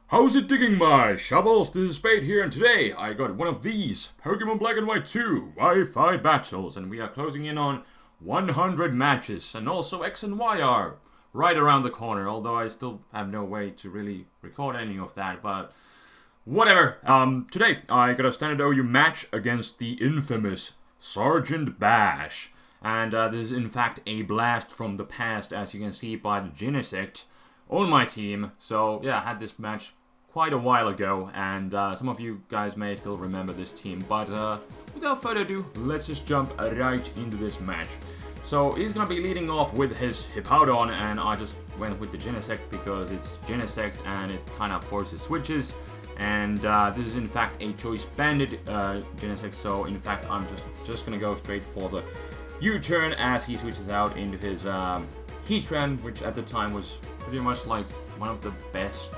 How's it digging, my shovels? This is Spade here, and today I got one of these Pokemon Black and White 2 Wi-Fi battles, and we are closing in on 100 matches, and also X and Y are right around the corner, although I still have no way to really record any of that, but whatever. Today I got a standard OU match against the infamous Sergeant Bash, and this is in fact a blast from the past, as you can see by the Genesect on my team. So yeah, I had this match quite a while ago, and some of you guys may still remember this team, but without further ado, let's just jump right into this match. So he's gonna be leading off with his Hippowdon, and I just went with the Genesect because it's Genesect and it kind of forces switches, and this is in fact a choice banded Genesect, so in fact I'm just gonna go straight for the U-turn as he switches out into his Heatran, which at the time was pretty much like one of the best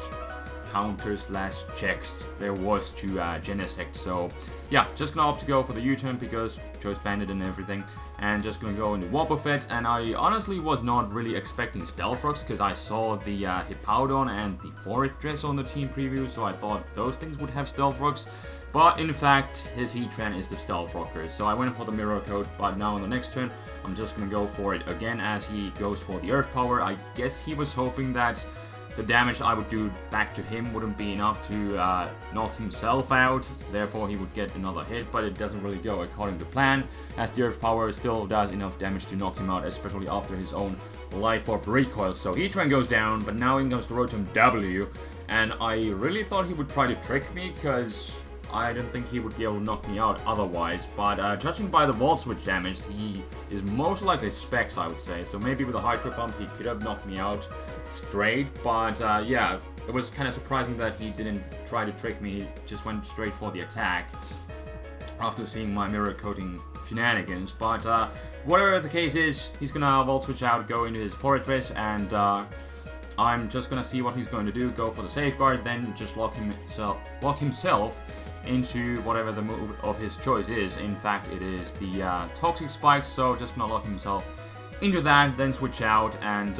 counter/checks there was to Genesect. So yeah, just gonna opt to go for the U-turn because choice banded and everything, and just gonna go into Wobbuffet. And I honestly was not really expecting Stealth Rocks because I saw the Hippowdon and the Forest Dress on the team preview, so I thought those things would have Stealth Rocks. But in fact, his Heatran is the Stealth Rocker, so I went for the Mirror Coat, but now on the next turn, I'm just gonna go for it again as he goes for the Earth Power. I guess he was hoping that the damage I would do back to him wouldn't be enough to knock himself out, therefore he would get another hit, but it doesn't really go according to plan, as the Earth Power still does enough damage to knock him out, especially after his own Life Orb recoil. So Heatran goes down, but now in comes the Rotom W, and I really thought he would try to trick me, because I didn't think he would be able to knock me out otherwise, but judging by the Volt Switch damage, he is most likely Specs, I would say. So maybe with a Hydro Pump he could have knocked me out straight, but yeah, it was kind of surprising that he didn't try to trick me, he just went straight for the attack after seeing my Mirror Coating shenanigans. But whatever the case is, he's gonna Volt Switch out, go into his Fortress, and I'm just gonna see what he's going to do, go for the Safeguard, then just lock himself into whatever the move of his choice is. In fact, it is the Toxic Spikes, so just gonna lock himself into that, then switch out and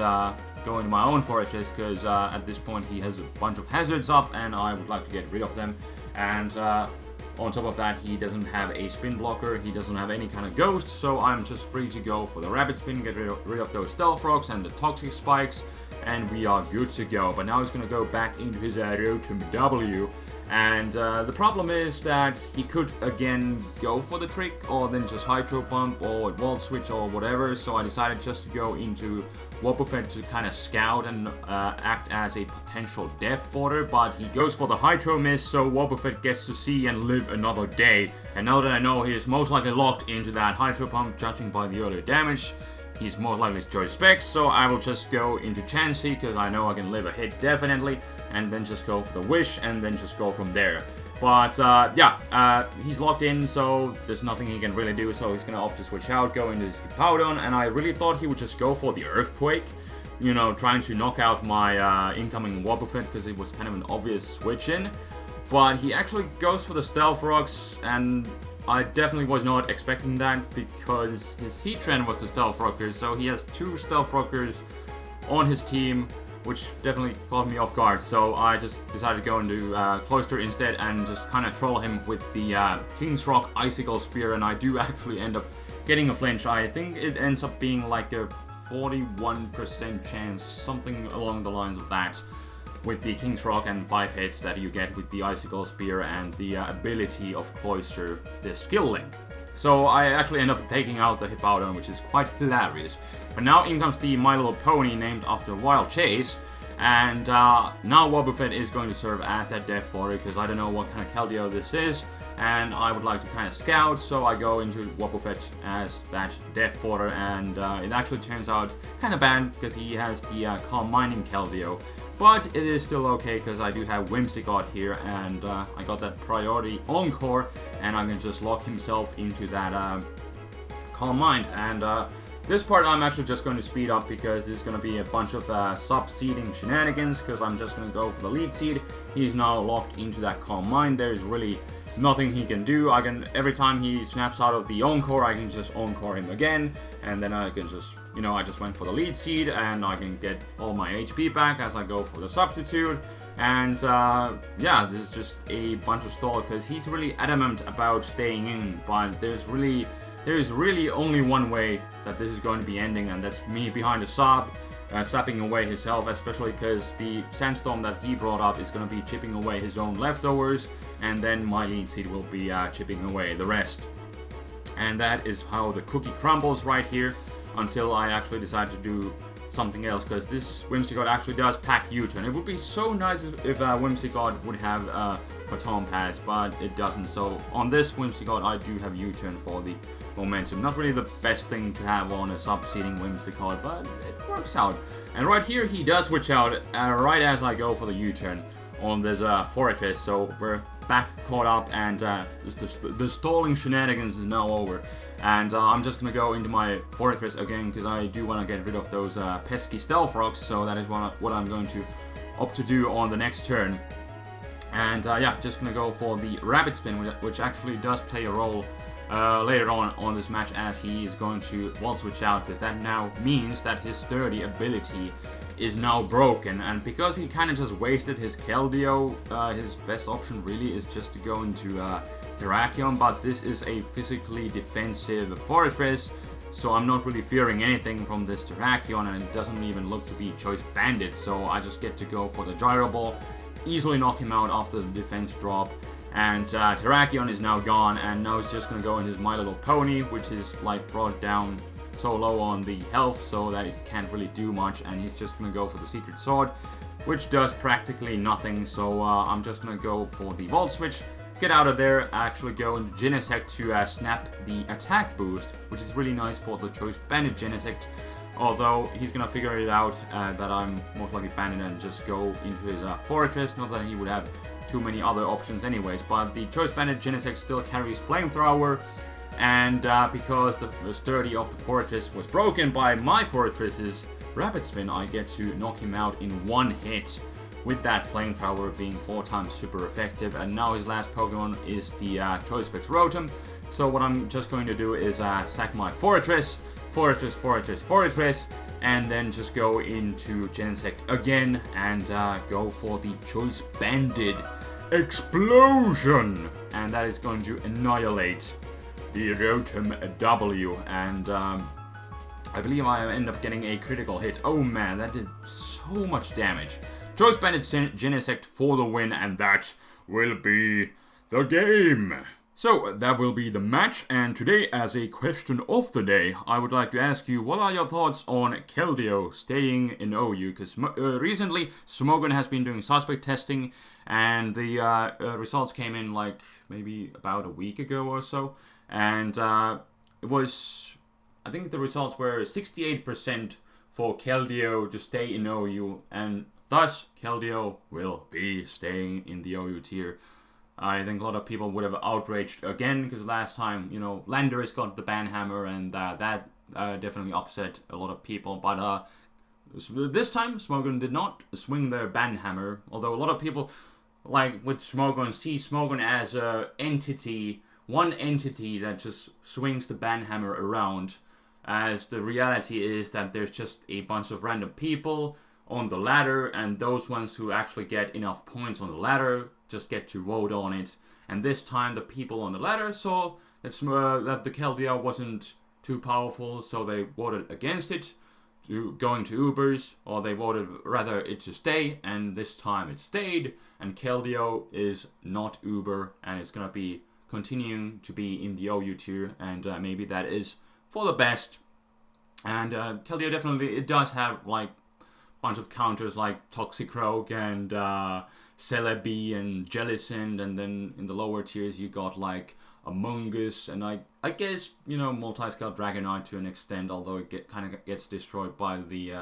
go into my own Fortress, because at this point he has a bunch of hazards up and I would like to get rid of them. And on top of that, he doesn't have a spin blocker, he doesn't have any kind of ghost, so I'm just free to go for the Rapid Spin, get rid of those Stealth Rocks and the Toxic Spikes, and we are good to go. But now he's gonna go back into his Rotom W, and the problem is that he could again go for the trick, or then just Hydro Pump, or Volt Switch, or whatever, so I decided just to go into Wobbuffet to kind of scout and act as a potential death fodder, but he goes for the Hydro Miss, so Wobbuffet gets to see and live another day. And now that I know he is most likely locked into that Hydro Pump, judging by the earlier damage, he's most likely choice Specs, so I will just go into Chansey, because I know I can live a hit definitely, and then just go for the Wish, and then just go from there. But yeah, he's locked in, so there's nothing he can really do, so he's gonna opt to switch out, go into his Hippowdon, and I really thought he would just go for the Earthquake, you know, trying to knock out my incoming Wobbuffet, because it was kind of an obvious switch in. But he actually goes for the Stealth Rocks, and I definitely was not expecting that, because his Heatran was the Stealth Rocker, so he has two Stealth Rockers on his team, which definitely caught me off guard. So I just decided to go into Cloyster instead and just kind of troll him with the King's Rock Icicle Spear, and I do actually end up getting a flinch. I think it ends up being like a 41% chance, something along the lines of that, with the King's Rock and 5 hits that you get with the Icicle Spear and the ability of Cloyster, the skill link. So I actually end up taking out the Hippowdon, which is quite hilarious. But now in comes the My Little Pony, named after Wild Chase, and now Wobbuffet is going to serve as that death fodder, because I don't know what kind of Keldeo this is, and I would like to kind of scout, so I go into Wobbuffet as that death fodder, and it actually turns out kind of bad, because he has the Calm Minding Keldeo. But it is still okay, because I do have Whimsicott here, and I got that priority Encore, and I'm going to just lock himself into that Calm Mind. And this part I'm actually just going to speed up, because there's going to be a bunch of sub-seeding shenanigans, because I'm just going to go for the lead seed. He's now locked into that Calm Mind. There's really nothing he can do. I can, every time he snaps out of the Encore, I can just Encore him again, and then I can just, you know, I just went for the lead seed, and I can get all my HP back as I go for the substitute. And yeah, this is just a bunch of stall, because he's really adamant about staying in, but there's really only one way that this is going to be ending, and that's me behind the sub, sapping away his health, especially because the Sandstorm that he brought up is going to be chipping away his own leftovers, and then my lead seed will be chipping away the rest. And that is how the cookie crumbles right here, until I actually decide to do something else, because this Whimsicott actually does pack U-turn. It would be so nice if Whimsicott would have Baton Pass, but it doesn't. So on this Whimsicott, I do have U-turn for the momentum. Not really the best thing to have on a sub-seeding Whimsicott, but it works out. And right here, he does switch out right as I go for the U-turn on this Fortress. So we're back caught up, and the stalling shenanigans is now over. And I'm just gonna go into my Fortress again, because I do want to get rid of those pesky Stealth Rocks, so that is what I'm going to opt to do on the next turn. And yeah, just gonna go for the Rapid Spin, which actually does play a role later on this match, as he is going to wall switch out, because that now means that his sturdy ability is now broken, and because he kind of just wasted his Keldeo, his best option really is just to go into Terrakion, but this is a physically defensive Fortress, so I'm not really fearing anything from this Terrakion, and it doesn't even look to be Choice Bandit, so I just get to go for the Gyro Ball, easily knock him out after the defense drop. And Terrakion is now gone, and now he's just gonna go in his My Little Pony, which is like brought down so low on the health so that it can't really do much, and he's just gonna go for the Secret Sword, which does practically nothing. So I'm just gonna go for the Volt Switch, get out of there, actually go into Genesect to snap the attack boost, which is really nice for the Choice Bandit Genesect. Although he's gonna figure it out that I'm most likely Bandit and just go into his Fortress. Not that he would have too many other options anyways, but the Choice Bandit Genesect still carries Flamethrower, and because the sturdy of the Fortress was broken by my Fortress's Rapid Spin, I get to knock him out in one hit, with that Flamethrower being 4 times super effective. And now his last Pokemon is the Choice Specs Rotom, so what I'm just going to do is sack my Fortress, and then just go into Genesect again and go for the Choice Bandit Explosion, and that is going to annihilate the Rotom W, and I believe I end up getting a critical hit. Oh man, that did so much damage. Choice Bandit Genesect for the win, and that will be the game. So, that will be the match, and today, as a question of the day, I would like to ask you, what are your thoughts on Keldeo staying in OU? Because recently, Smogon has been doing suspect testing, and the results came in like maybe about a week ago or so, and it was, I think the results were 68% for Keldeo to stay in OU, and thus, Keldeo will be staying in the OU tier. I think a lot of people would have outraged again, because last time, you know, Landorus got the Banhammer, and that definitely upset a lot of people. But this time, Smogon did not swing their Banhammer, although a lot of people, like with Smogon, see Smogon as a entity, one entity that just swings the Banhammer around, as the reality is that there's just a bunch of random people on the ladder, and those ones who actually get enough points on the ladder just get to vote on it. And this time the people on the ladder saw that the Keldeo wasn't too powerful, so they voted against it, going to Ubers, or they voted rather it to stay, and this time it stayed, and Keldeo is not Uber, and it's gonna be continuing to be in the OU tier, and maybe that is for the best. And Keldeo definitely, it does have like bunch of counters like Toxicroak and Celebi and Jellicent, and then in the lower tiers you got like Among Us, and I guess, you know, Multi-Scale Dragonite to an extent, although it kind of gets destroyed by the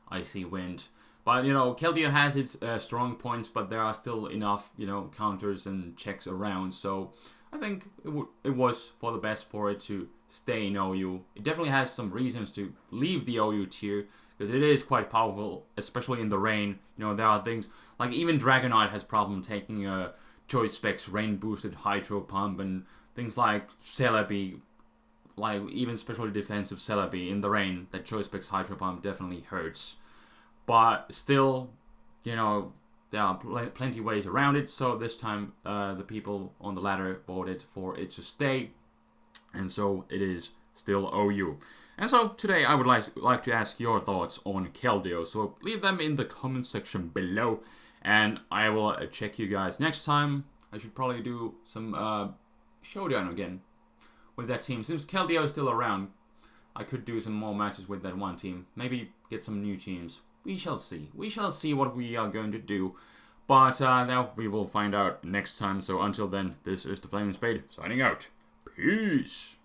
Icy Wind. But, you know, Keldeo has its strong points, but there are still enough, you know, counters and checks around, so I think it was for the best for it to stay in OU. It definitely has some reasons to leave the OU tier, because it is quite powerful, especially in the rain. You know, there are things like even Dragonite has problem taking a Choice Specs rain boosted Hydro Pump and things like Celebi, like even specially defensive Celebi in the rain, that Choice Specs Hydro Pump definitely hurts. But still, you know, there are plenty ways around it, so this time the people on the ladder voted for it to stay, and so it is still OU. And so today I would like to ask your thoughts on Keldeo, so leave them in the comment section below, and I will check you guys next time. I should probably do some showdown again with that team. Since Keldeo is still around, I could do some more matches with that one team. Maybe get some new teams. We shall see. We shall see what we are going to do. But now we will find out next time. So until then, this is TheFlamingSpade signing out. Peace.